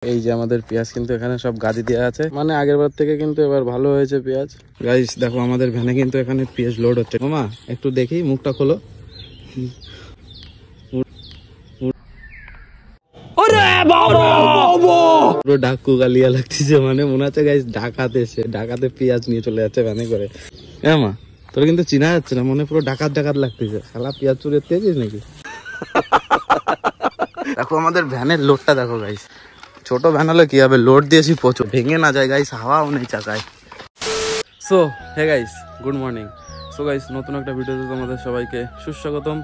এই যে আমাদের পেঁয়াজ কিন্তু এখানে সব গাদি দেওয়া আছে, মানে আগের বার থেকে কিন্তু এবার ভালো হয়েছে পেঁয়াজ। গাইস দেখো আমাদের ভ্যানে কিন্তু এখানে পেঁয়াজ লোড হচ্ছে। মামা একটু দেখি, মুখটা খোলো। পুরো ডাকু গালিয়া লাগতেছে, মানে মনে হচ্ছে গাইস ডাকাতে পেঁয়াজ নিয়ে চলে যাচ্ছে ভ্যানে করে। হ্যাঁ মা, তোর কিন্তু চিনা যাচ্ছে না, মনে পুরো ডাকাত লাগতেছে। শালা পেঁয়াজ চুরি পেয়েছিস নাকি? দেখো আমাদের ভ্যানের লোডটা দেখো গাইস, ছোট ভ্যান হলে কি হবে, লোড দিয়েছি প্রচুর, ভেঙে না যায় গাইস, হাওয়াও নেই চাকায়। So hey guys, good morning. So guys নতুন একটা ভিডিওতে তোমাদের সবাইকে সুস্বাগতম।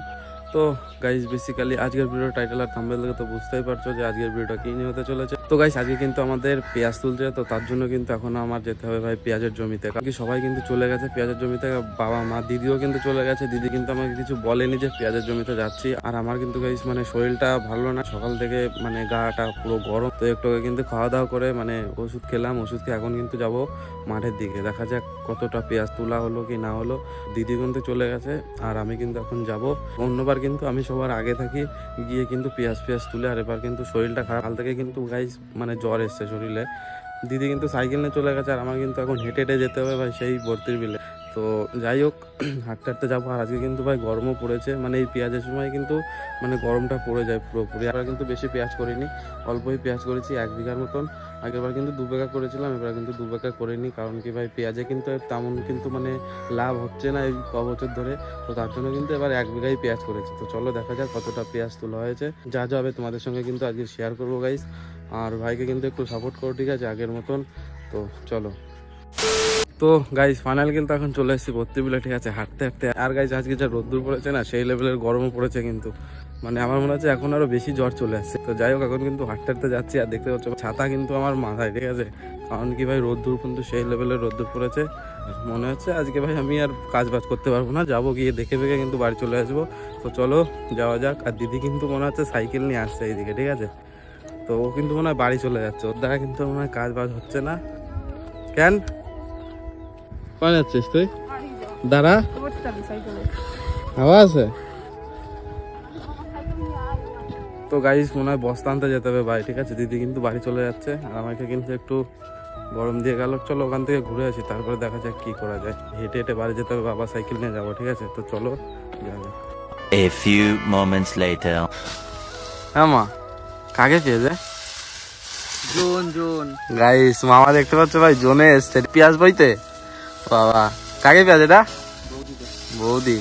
তো গাইস বেসিক্যালি আজকের ভিডিও টাইটেল আর থাম্বনেল দেখে তো বুঝতেই পারছো যে আজকের ভিডিওটা কি নিয়ে হতে চলেছে। তো গাইস আজকে কিন্তু আমাদের পেঁয়াজ তুলছে, তো তার জন্য কিন্তু এখন আমার যেতে হবে ভাই পেঁয়াজের জমিতে। কারণ সবাই কিন্তু চলে গেছে পেঁয়াজের জমিতে, বাবা মা দিদিও কিন্তু চলে গেছে। দিদি কিন্তু আমাকে কিছু বলেনি যে পেঁয়াজের জমিতে যাচ্ছি। আর আমার কিন্তু গাইস মানে শরীরটা ভালো না, সকাল থেকে মানে গাটা পুরো গরম। তো একটু কিন্তু খাওয়া দাওয়া করে মানে ওষুধ খেলাম, ওষুধ খেয়ে এখন কিন্তু যাব মাঠের দিকে। দেখা যাক কতটা পেঁয়াজ তোলা হলো কি না হলো। দিদি কিন্তু চলে গেছে আর আমি কিন্তু এখন যাব। অন্যবার কিন্তু আমি সবার আগে থাকি, গিয়ে কিন্তু পেঁয়াজ তুলে। আর এবার কিন্তু শরীরটা খারাপ, কাল থেকে কিন্তু গাইস মানে জ্বর এসছে শরীরে। দিদি কিন্তু সাইকেল নিয়ে চলে গেছে আর আমার কিন্তু এখন হেঁটে যেতে হবে ভাই সেই ভর্তির বিলে। তো যাই হোক হাঁটতে যাবো। আর আজকে কিন্তু ভাই গরমও পড়েছে, মানে এই পেঁয়াজের সময় কিন্তু মানে গরমটা পড়ে যায় পুরোপুরি। আর কিন্তু বেশি পেঁয়াজ করিনি, অল্পই পেঁয়াজ করেছি 1 বিঘার মতন। আগেরবার কিন্তু 2 বিঘা করেছিলাম, এবার কিন্তু 2 বিঘা করিনি। কারণ কি ভাই পেঁয়াজে কিন্তু তেমন কিন্তু মানে লাভ হচ্ছে না এই বছর ধরে। তো তার জন্য কিন্তু এবার 1 বিঘাই পেঁয়াজ করেছি। তো চলো দেখা যাক কতটা পেঁয়াজ তোলা হয়েছে। যা হবে তোমাদের সঙ্গে কিন্তু আজকে শেয়ার করবো গাইস। আর ভাইকে কিন্তু একটু সাপোর্ট করো, ঠিক আছে, আগের মতন। তো চলো। তো গাইস ফাইনাল কিন্তু এখন চলে এসেছি ভর্তি বিলে, ঠিক আছে, হাঁটতে। আর গাইস আজকে যা রোদ্দুর পড়েছে না, সেই লেভেলের গরমও পড়েছে কিন্তু, মানে আমার মনে হচ্ছে এখন আরো বেশি জ্বর চলে আসছে। তো যাই হোক এখন কিন্তু হাঁটতে যাচ্ছি। আর দেখতে পাচ্ছ ছাতা কিন্তু আমার মাথায়, ঠিক আছে, কারণ কি ভাই রোদ্দুর কিন্তু সেই লেভেলের রোদ্দুর পড়েছে। মনে হচ্ছে আজকে ভাই আমি আর কাজ করতে পারবো না, যাবো গিয়ে দেখে কিন্তু বাড়ি চলে আসবো। তো চলো যাওয়া যাক। আর দিদি কিন্তু মনে হচ্ছে সাইকেল নিয়ে আসছে এইদিকে, ঠিক আছে, তো ও কিন্তু মনে হয় বাড়ি চলে যাচ্ছে। ওর দ্বারা কিন্তু মনে হয় কাজ হচ্ছে না। কেন কোন যাচ্ছিস তুই? দাঁড়া, হাওয়া আছে। তো গাইস মনে হয় বস্তা আনতে যেতে হবে ভাই, ঠিক আছে। দিদি কিন্তু বাড়ি চলে যাচ্ছে আর আমাকে কিন্তু একটু গরম দিয়ে গেল। চলো ওখান থেকে ঘুরে আসি, তারপরে দেখা যাক কি করা যায়। হেঁটে বাড়ি যেতে হবে, বাবা সাইকেল নিয়ে যাবো, ঠিক আছে। তো চলো যাওয়া যাক। A few moments later. হ্যাঁ মা, কাকে পেয়েছে? জোন গাইস মামা দেখতে পাচ্ছ ভাই, জোনে এসছে পেঁয়াজ বইতে। বাবা কাকে পেঁয়াজ এটা? বৌদি।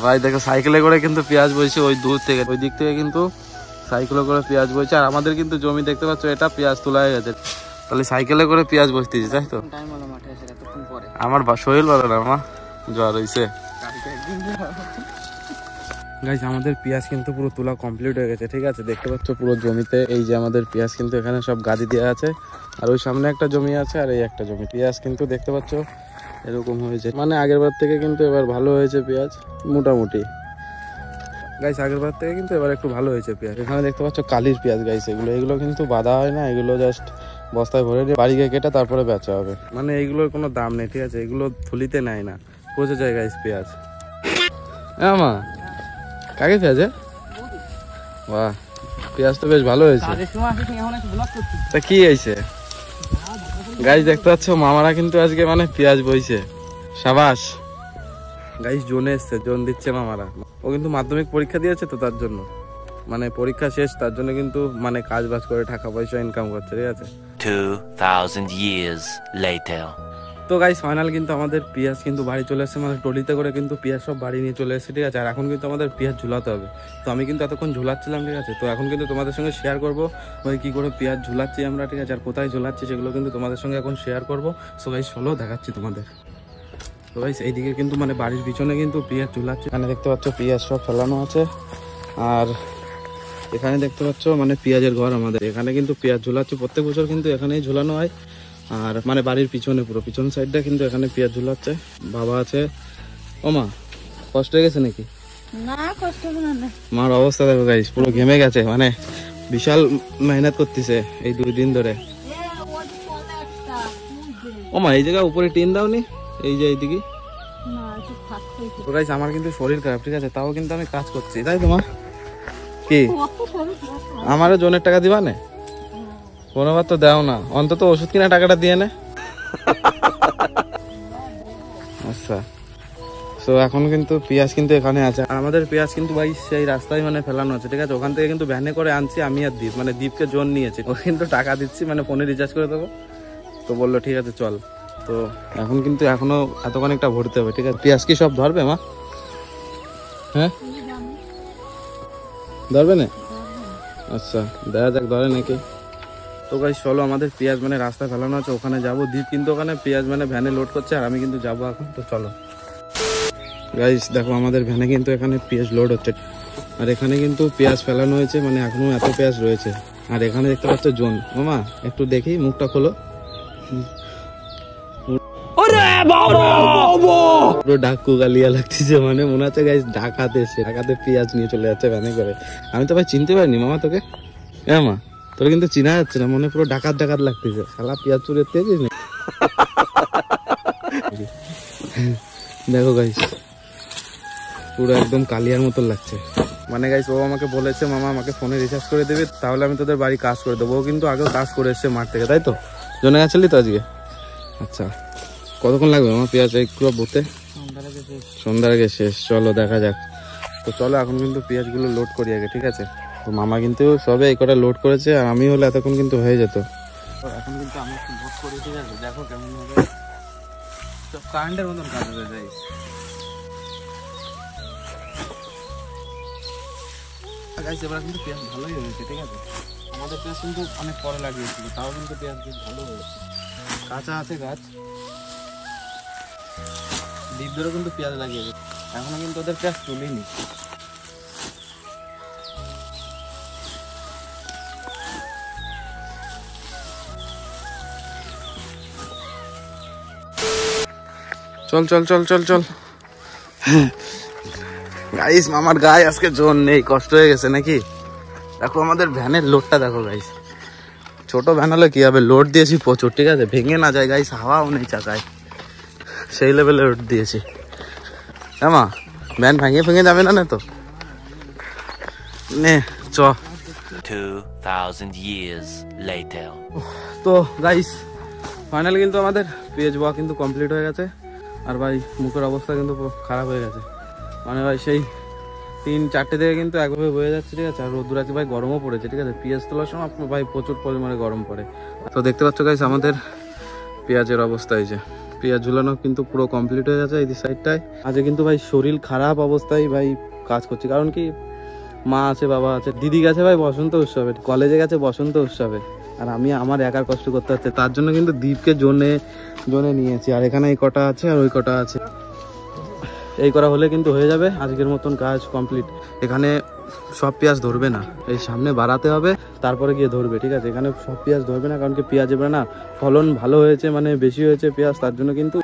ভাই দেখো সাইকেলে করে কিন্তু পেঁয়াজ বইছে ওই দূর থেকে, ওই দিক থেকে কিন্তু সাইকেলে করে পেঁয়াজ বইছে। আর আমাদের কিন্তু জমি দেখতে পাচ্ছ, এটা পেঁয়াজ তোলা হয়ে গেছে। তাহলে সাইকেলে করে পেঁয়াজ বসতেছি, তাই তো? আমার শরীর ভালো না মা, জ্বর হয়েছে। গাইস আমাদের পেঁয়াজ কিন্তু পুরো তোলা কমপ্লিট হয়ে গেছে, ঠিক আছে, দেখতে পাচ্ছ পুরো জমিতে। এই যে আমাদের পেঁয়াজ কিন্তু এখানে সব গাদি দেওয়া আছে। আর ওই সামনে একটা জমি আছে আর এই একটা জমি। পেঁয়াজ কিন্তু দেখতে পাচ্ছ এরকম হয়েছে, মানে আগের বার থেকে কিন্তু এবার ভালো হয়েছে পেঁয়াজ মোটামুটি। গাইস আগের বার থেকে কিন্তু এবার একটু ভালো হয়েছে পেঁয়াজ। এখানে দেখতে পাচ্ছ কালির পেঁয়াজ গাইস, এগুলো কিন্তু বাঁধা হয় না, এগুলো জাস্ট বস্তায় ভরে দিয়ে বাড়ি গিয়ে কেটে তারপরে বেচা হবে। মানে এইগুলোর কোনো দাম নেই, ঠিক আছে, এগুলো থলিতে নেয় না, পচে যায় গাইস পেঁয়াজ। হ্যাঁ মা, কাকে পেঁয়াজ? বাহ, পেঁয়াজ তো বেশ ভালো হয়েছে। তা কি হয়েছে গাইস দেখতে পাচ্ছ মামারা কিন্তু আজকে মানে পেঁয়াজ বইছে, সাবাস। গাইস জোনে এসছে, জোন দিচ্ছে মামারা। ও কিন্তু মাধ্যমিক পরীক্ষা দিয়েছে, তো তার জন্য মানে পরীক্ষা শেষ, তার জন্য কিন্তু মানে কাজ করে টাকা পয়সা ইনকাম করছে, ঠিক আছে। 2000 years later. তো গাইস ফাইনাল কিন্তু আমাদের পেঁয়াজ কিন্তু বাড়ি চলে এসেছে, মানে টলিতে করে কিন্তু পেঁয়াজ সব বাড়ি নিয়ে চলে এসেছে, ঠিক আছে। আর এখন কিন্তু আমাদের পেঁয়াজ ঝুলাতে হবে। তো আমি কিন্তু এতক্ষণ ঝুলাচ্ছিলাম, ঠিক আছে। তো এখন কিন্তু তোমাদের সঙ্গে শেয়ার করবো ওই কী করে পেঁয়াজ ঝুলাচ্ছি আমরা, ঠিক আছে। আর কোথায় ঝুলাচ্ছি সেগুলো কিন্তু তোমাদের সঙ্গে এখন শেয়ার করবো। সো গাইস চলো দেখাচ্ছি তোমাদের। তো গাইস এইদিকে কিন্তু মানে বাড়ির পিছনে কিন্তু পেঁয়াজ ঝুলাচ্ছে, এখানে দেখতে পাচ্ছ পেঁয়াজ সব ফেলানো আছে। আর এখানে দেখতে পাচ্ছ মানে পেঁয়াজের ঘর আমাদের, এখানে কিন্তু পেঁয়াজ ঝুলাচ্ছে প্রত্যেক বছর কিন্তু এখানেই ঝুলানো হয়। আর মানে বাড়ির পিছনে পুরো পিছন সাইডটা কিন্তু এখানে পেঁয়াজ ঝুলাচ্ছে। বাবা আছে। ও মা, কষ্ট হয়ে গেছে নাকি? না কষ্ট না, মার অবস্থা দেখো গাইস, পুরো ঘেমে গেছে, মানে বিশাল মেহনত করতেছে এই 2 দিন ধরে। ও মা এই জায়গা উপরে টিন দাওনি, এই যে এইদিকে। তো গাইস আমার কিন্তু শরীর খারাপ, ঠিক আছে, তাও কিন্তু আমি কাজ করছি, তাই তো মা? কি আমারও জোনের টাকা দিবা না? কোনোবার তো দাও না, অন্তত ওষুধ কিনা টাকাটা দিয়ে নে। আচ্ছা, তো এখন কিন্তু পেঁয়াজ কিন্তু এখানে আছে, আর আমাদের পেঁয়াজ কিন্তু ভাই সেই রাস্তায় মানে ফেলানো আছে, ঠিক আছে? ওখান থেকে কিন্তু ভ্যানে করে আনছি আমি আর দীপ, মানে দীপকে জোন নিয়েছি, ও কিন্তু টাকা দিচ্ছি, মানে ফোনে রিচার্জ করে দেবো। তো বললো ঠিক আছে চল। তো এখন কিন্তু এখনো এতখানিকটা ভরতে হবে, ঠিক আছে? পেঁয়াজ কি সব ধরবে মা? হ্যাঁ ধরবে না? আচ্ছা দেখা যাক ধরে নাকি। তো গাইস চলো, আমাদের পেঁয়াজ মানে রাস্তায় ফেলানো আছে, ওখানে যাবো। দীপ কিন্তু ওখানে পেঁয়াজ মানে ভ্যানে লোড করছে, আর আমি কিন্তু যাবো এখন। তো চলো গাইস, দেখো আমাদের ভ্যানে কিন্তু এখানে পেঁয়াজ লোড হচ্ছে, আর এখানে কিন্তু পেঁয়াজ ফেলানো হয়েছে, মানে এখনো এত পেঁয়াজ রয়েছে। আর এখানে দেখতে পাচ্ছ জোন। মামা একটু দেখি, মুখটা খোলো। পুরো ডাকু গালিয়া লাগতেছে, মানে মনে হচ্ছে গাইস ঢাকাতে এসে ঢাকাতে পেঁয়াজ নিয়ে চলে যাচ্ছে ভ্যানে করে। আমি তো ভাই চিনতে পারিনি মামা তোকে। হ্যাঁ মা, তোর কিন্তু চিনা যাচ্ছে না, মনে পুরো ডাকাত ডাকাত লাগতেছে। শালা পেঁয়াজ চুরি পেয়েছিস না? দেখো গাইস পুরো একদম কালিয়ার মতো লাগছে। মানে গাইস ও আমাকে বলেছে মামা আমাকে ফোনে রিচার্জ করে দেবে, তাহলে আমি তোদের বাড়ি কাজ করে দেবো। ও কিন্তু আগেও কাজ করে এসছে মাঠ থেকে, তাই তো? জনে গেছিলি তো আজকে? আচ্ছা, কতক্ষণ লাগবে আমার পেঁয়াজ একটু বলতে? সন্ধ্যার আগে শেষ। চলো দেখা যাক। তো চলো এখন কিন্তু পেঁয়াজগুলো লোড করি আগে, ঠিক আছে? তো মামা কিন্তু সবে এই কটা লোড করেছে, আর আমি হলে এতক্ষণ কিন্তু হয়ে যেত। এখন কিন্তু আমি একটু লোড করি, ঠিক আছে? দেখো কেমন হবে। সব কারেন্টের মতন কাজ হয়ে যায়। গাইস এবার কিন্তু পেঁয়াজ ভালোই হয়েছে, ঠিক আছে? আমাদের পেঁয়াজ কিন্তু অনেক পরে লাগিয়েছিল, তাও কিন্তু পেঁয়াজ বেশ ভালো হয়েছে। কাঁচা আছে গাছ, দ্বীপ ধরে কিন্তু পেঁয়াজ লাগিয়েছে, এখনো কিন্তু ওদের পেঁয়াজ তুলিনি। চল চল চল চল চল গাইস, মামার গায়ে আজকে জোর নেই, কষ্ট হয়ে গেছে নাকি? দেখো আমাদের ভ্যানের লোডটা দেখো গাইস, ছোট ভ্যান হলে কি হবে, লোড দিয়েছি প্রচুর, ঠিক আছে? ভেঙে না যায় গাইস, হাওয়াও নেই চাকায়, সেই লেভেলে লোড দিয়েছি। হ্যাঁ মা, ভ্যান ভেঙে যাবে না তো? নে চ। 2000 years later. তো গাইস ফাইনালি কিন্তু আমাদের পেঁয়াজ বোয়া কিন্তু কমপ্লিট হয়ে গেছে, আর ভাই মুখের অবস্থা কিন্তু খারাপ হয়ে গেছে। মানে ভাই সেই 3-4টে থেকে কিন্তু একভাবে বয়ে যাচ্ছে, ঠিক আছে? আর রোদ্দুর আছে ভাই, গরমও পড়েছে, ঠিক আছে? পেঁয়াজ তোলার সময় ভাই প্রচুর পরিমাণে গরম পড়ে। তো দেখতে পাচ্ছ গাইস আমাদের পেঁয়াজের অবস্থা হয়েছে, পেঁয়াজ ঝুলানো কিন্তু পুরো কমপ্লিট হয়ে গেছে এই সাইডটায়। আজকে কিন্তু ভাই শরীর খারাপ অবস্থায় ভাই কাজ করছি, কারণ কি মা আছে, বাবা আছে, দিদি গেছে ভাই বসন্ত উৎসবে, কলেজে গেছে বসন্ত উৎসবে, আর আমি আমার একার কষ্ট করতে হচ্ছে। তার জন্য কিন্তু দ্বীপকে জোনে নিয়েছি, আর এখানে এই কটা আছে আর ওই কটা আছে, এই করা হলে কিন্তু হয়ে যাবে আজকের মতন কাজ কমপ্লিট। এখানে সব পেঁয়াজ ধরবে না, এই সামনে বাড়াতে হবে তারপরে গিয়ে ধরবে, ঠিক আছে? এখানে সব পেঁয়াজ ধরবে না, কারণ কি পেঁয়াজ এবার না ফলন ভালো হয়েছে, মানে বেশি হয়েছে পেঁয়াজ, তার জন্য কিন্তু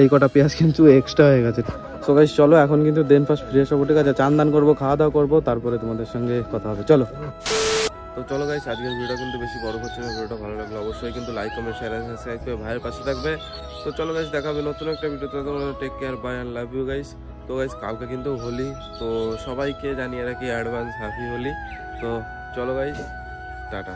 এই কটা পেঁয়াজ কিন্তু এক্সট্রা হয়ে গেছে। সো গাইস চলো এখন কিন্তু দেন ফার্স্ট ফ্রেশ হবো, ঠিক আছে? চান দান করবো, খাওয়া দাওয়া করবো, তারপরে তোমাদের সঙ্গে কথা হবে। চলো। তো চলো গাইস, আজকের ভিডিওটা কিন্তু বেশি বড় হচ্ছে না, ভিডিওটা ভালো লাগলো অবশ্যই কিন্তু like comment share and subscribe করে ভাইয়ের পাশে থাকবে। তো চলো গাইস, দেখা হবে নতুন একটা ভিডিওতে, তোমরা take care, bye and love you guys. তো গাইস কালকে কিন্তু হোলি, তো সবাইকে জানিয়ে রাখি অ্যাডভান্স হ্যাপি হোলি। তো চলো গাইস, টাটা।